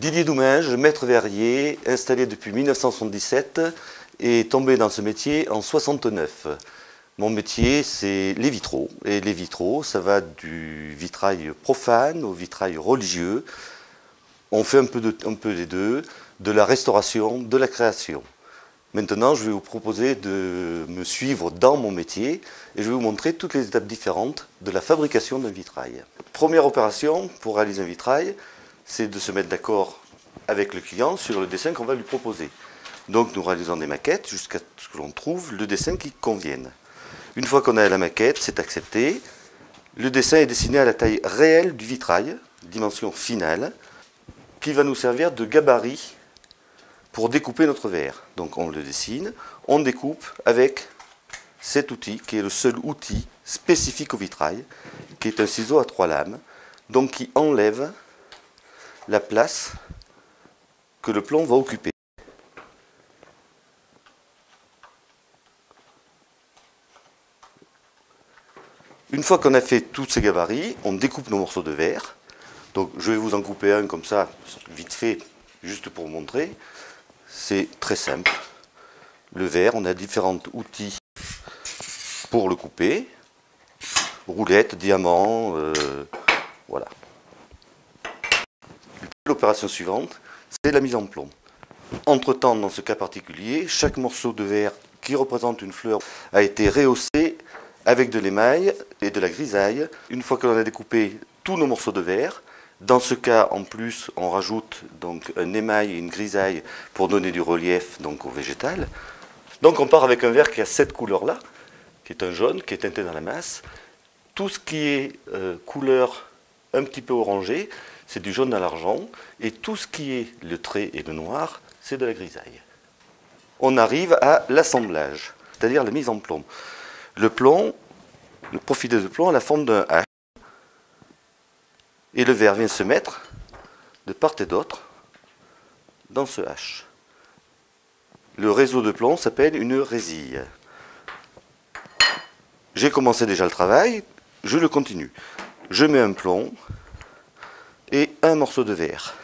Didier Doumenge, maître verrier, installé depuis 1977 et tombé dans ce métier en 69. Mon métier, c'est les vitraux. Et les vitraux, ça va du vitrail profane au vitrail religieux. On fait un peu des deux, de la restauration, de la création. Maintenant, je vais vous proposer de me suivre dans mon métier et je vais vous montrer toutes les étapes différentes de la fabrication d'un vitrail. Première opération pour réaliser un vitrail, c'est de se mettre d'accord avec le client sur le dessin qu'on va lui proposer. Donc nous réalisons des maquettes jusqu'à ce que l'on trouve le dessin qui convienne. Une fois qu'on a la maquette, c'est accepté. Le dessin est dessiné à la taille réelle du vitrail, dimension finale, qui va nous servir de gabarit pour découper notre verre. Donc on le dessine, on découpe avec cet outil, qui est le seul outil spécifique au vitrail, qui est un ciseau à 3 lames, donc qui enlève la place que le plomb va occuper. Une fois qu'on a fait tous ces gabarits, on découpe nos morceaux de verre. Donc je vais vous en couper un comme ça, vite fait, juste pour vous montrer. C'est très simple. Le verre, on a différents outils pour le couper. Roulette, diamant, voilà. L'opération suivante, c'est la mise en plomb. Entre-temps, dans ce cas particulier, chaque morceau de verre qui représente une fleur a été rehaussé avec de l'émail et de la grisaille. Une fois que l'on a découpé tous nos morceaux de verre, dans ce cas, en plus, on rajoute donc un émail et une grisaille pour donner du relief donc, au végétal. Donc on part avec un verre qui a cette couleur-là, qui est un jaune, qui est teinté dans la masse. Tout ce qui est couleur un petit peu orangée, c'est du jaune à l'argent. Et tout ce qui est le trait et le noir, c'est de la grisaille. On arrive à l'assemblage, c'est-à-dire la mise en plomb. Le plomb, le profilé de plomb a la forme d'un H. Et le verre vient se mettre de part et d'autre dans ce H. Le réseau de plomb s'appelle une résille. J'ai commencé déjà le travail, je le continue. Je mets un plomb et un morceau de verre.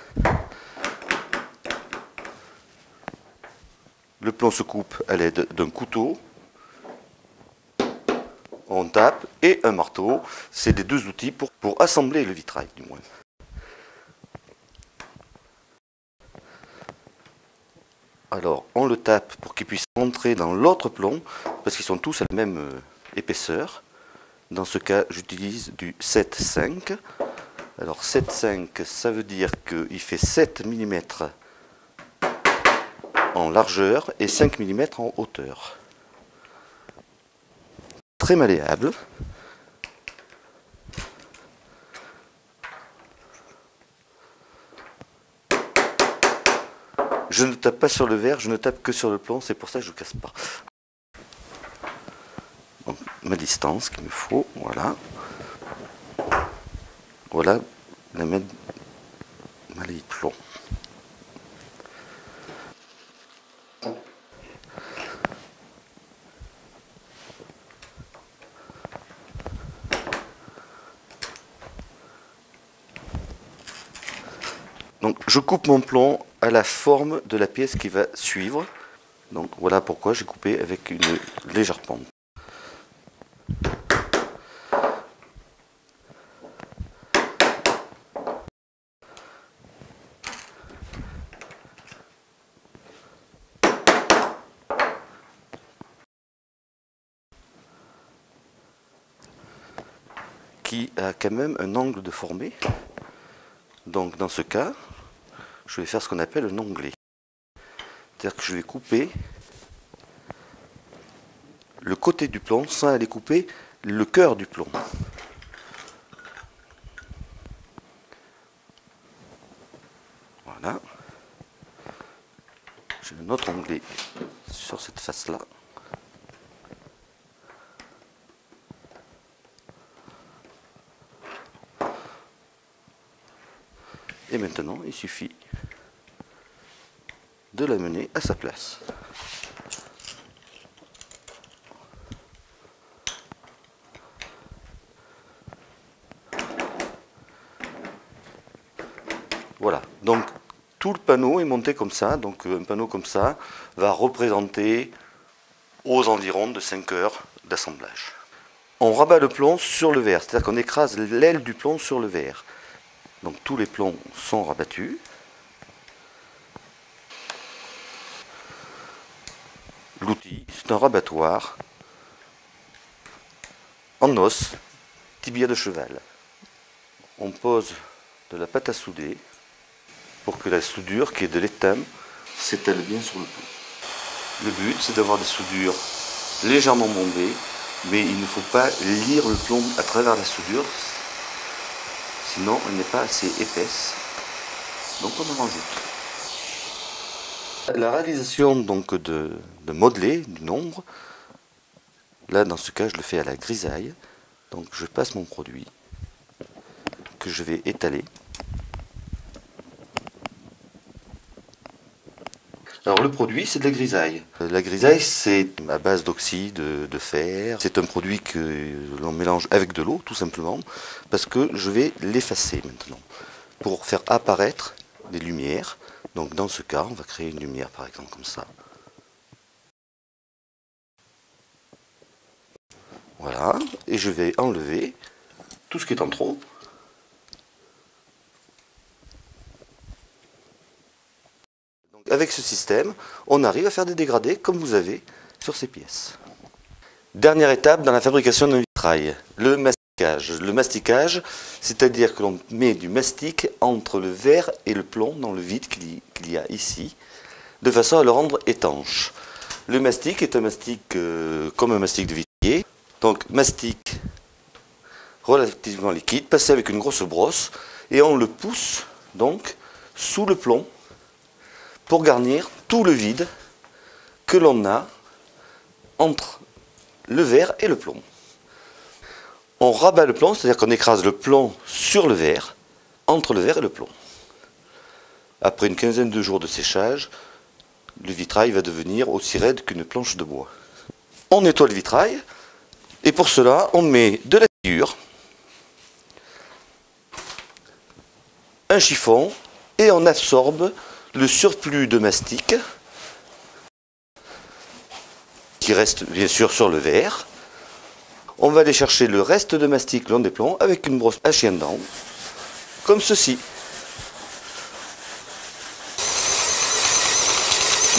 Le plomb se coupe à l'aide d'un couteau. On tape et un marteau. C'est les deux outils pour assembler le vitrail, du moins. Alors, on le tape pour qu'il puisse rentrer dans l'autre plomb, parce qu'ils sont tous à la même épaisseur. Dans ce cas, j'utilise du 7,5. Alors, 7,5, ça veut dire qu'il fait 7 mm en largeur et 5 mm en hauteur. Très malléable. Je ne tape pas sur le verre, je ne tape que sur le plomb, c'est pour ça que je ne casse pas. Donc, ma distance qu'il me faut, voilà. Voilà la ma lie de plomb. Donc je coupe mon plomb à la forme de la pièce qui va suivre. Donc voilà pourquoi j'ai coupé avec une légère pente. Qui a quand même un angle de formée. Donc dans ce cas, je vais faire ce qu'on appelle un onglet. C'est-à-dire que je vais couper le côté du plomb sans aller couper le cœur du plomb. Voilà. J'ai un autre onglet sur cette face-là. Et maintenant, il suffit de l'amener à sa place. Voilà, donc Tout le panneau est monté comme ça, donc un panneau comme ça va représenter aux environs de 5 heures d'assemblage. On rabat le plomb sur le verre, c'est-à-dire qu'on écrase l'aile du plomb sur le verre. Donc tous les plombs sont rabattus. L'outil, c'est un rabattoir en os, tibia de cheval. On pose de la pâte à souder pour que la soudure, qui est de l'étame, s'étale bien sur le plomb. Le but, c'est d'avoir des soudures légèrement bombées, mais il ne faut pas lire le plomb à travers la soudure, sinon elle n'est pas assez épaisse. Donc on en rajoute. La réalisation donc de modeler du nombre, là dans ce cas je le fais à la grisaille, donc je passe mon produit que je vais étaler. Alors le produit, c'est de la grisaille. La grisaille, c'est à base d'oxyde de fer. C'est un produit que l'on mélange avec de l'eau, tout simplement, parce que je vais l'effacer maintenant, pour faire apparaître des lumières. Donc dans ce cas, on va créer une lumière, par exemple, comme ça. Voilà, et je vais enlever tout ce qui est en trop. Avec ce système, on arrive à faire des dégradés comme vous avez sur ces pièces. Dernière étape dans la fabrication d'un vitrail, le masticage. Le masticage, c'est-à-dire que l'on met du mastic entre le verre et le plomb dans le vide qu'il y a ici, de façon à le rendre étanche. Le mastic est un mastic comme un mastic de vitrier, donc mastic relativement liquide, passé avec une grosse brosse, et on le pousse donc sous le plomb, pour garnir tout le vide que l'on a entre le verre et le plomb. On rabat le plomb, c'est-à-dire qu'on écrase le plomb sur le verre, entre le verre et le plomb. Après une quinzaine de jours de séchage, le vitrail va devenir aussi raide qu'une planche de bois. On nettoie le vitrail, et pour cela, on met de la sciure, un chiffon, et on absorbe le surplus de mastic qui reste bien sûr sur le verre. On va aller chercher le reste de mastic le long des plombs avec une brosse à chien dent, comme ceci.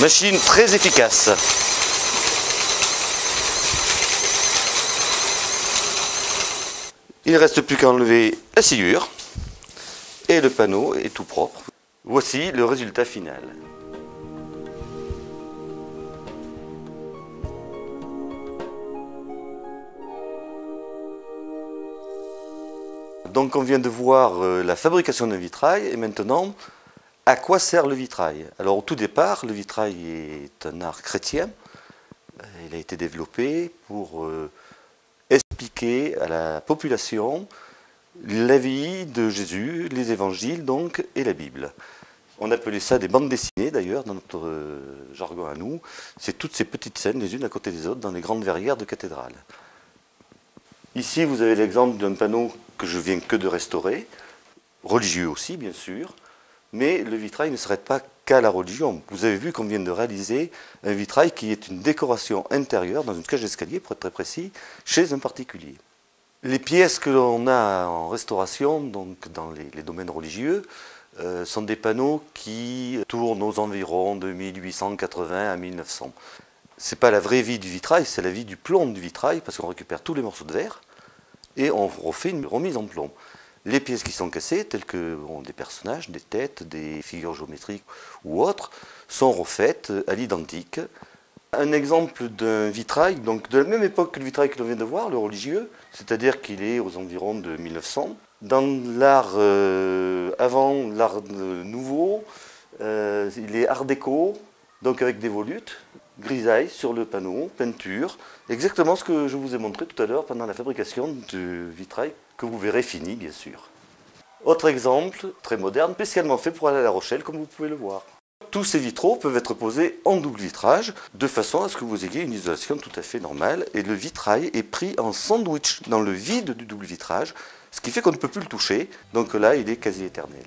Machine très efficace. Il ne reste plus qu'à enlever la sciure et le panneau est tout propre. Voici le résultat final. Donc on vient de voir la fabrication d'un vitrail et maintenant à quoi sert le vitrail? Alors au tout départ, le vitrail est un art chrétien. Il a été développé pour expliquer à la population la vie de Jésus, les évangiles donc, et la Bible. On appelait ça des bandes dessinées d'ailleurs, dans notre jargon à nous. C'est toutes ces petites scènes, les unes à côté des autres, dans les grandes verrières de cathédrales. Ici, vous avez l'exemple d'un panneau que je viens que de restaurer, religieux aussi, bien sûr, mais le vitrail ne s'arrête pas qu'à la religion. Vous avez vu qu'on vient de réaliser un vitrail qui est une décoration intérieure, dans une cage d'escalier, pour être très précis, chez un particulier. Les pièces que l'on a en restauration, donc dans les domaines religieux, sont des panneaux qui tournent aux environs de 1880 à 1900. Ce n'est pas la vraie vie du vitrail, c'est la vie du plomb du vitrail, parce qu'on récupère tous les morceaux de verre et on refait une remise en plomb. Les pièces qui sont cassées, telles que des personnages, des têtes, des figures géométriques ou autres, sont refaites à l'identique. Un exemple d'un vitrail, donc de la même époque que le vitrail que l'on vient de voir, le religieux, c'est-à-dire qu'il est aux environs de 1900. Dans l'art avant l'art nouveau, il est art déco, donc avec des volutes, grisaille sur le panneau, peinture, exactement ce que je vous ai montré tout à l'heure pendant la fabrication du vitrail, que vous verrez fini bien sûr. Autre exemple, très moderne, spécialement fait pour aller à La Rochelle, comme vous pouvez le voir. Tous ces vitraux peuvent être posés en double vitrage, de façon à ce que vous ayez une isolation tout à fait normale, et le vitrail est pris en sandwich dans le vide du double vitrage, ce qui fait qu'on ne peut plus le toucher, donc là il est quasi éternel.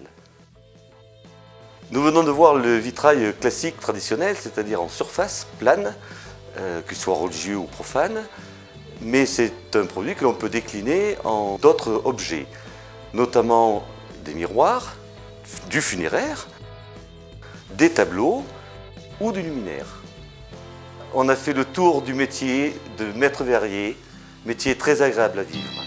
Nous venons de voir le vitrail classique traditionnel, c'est-à-dire en surface plane, qu'il soit religieux ou profane, mais c'est un produit que l'on peut décliner en d'autres objets, notamment des miroirs, du funéraire, des tableaux ou du luminaire. On a fait le tour du métier de maître verrier, métier très agréable à vivre.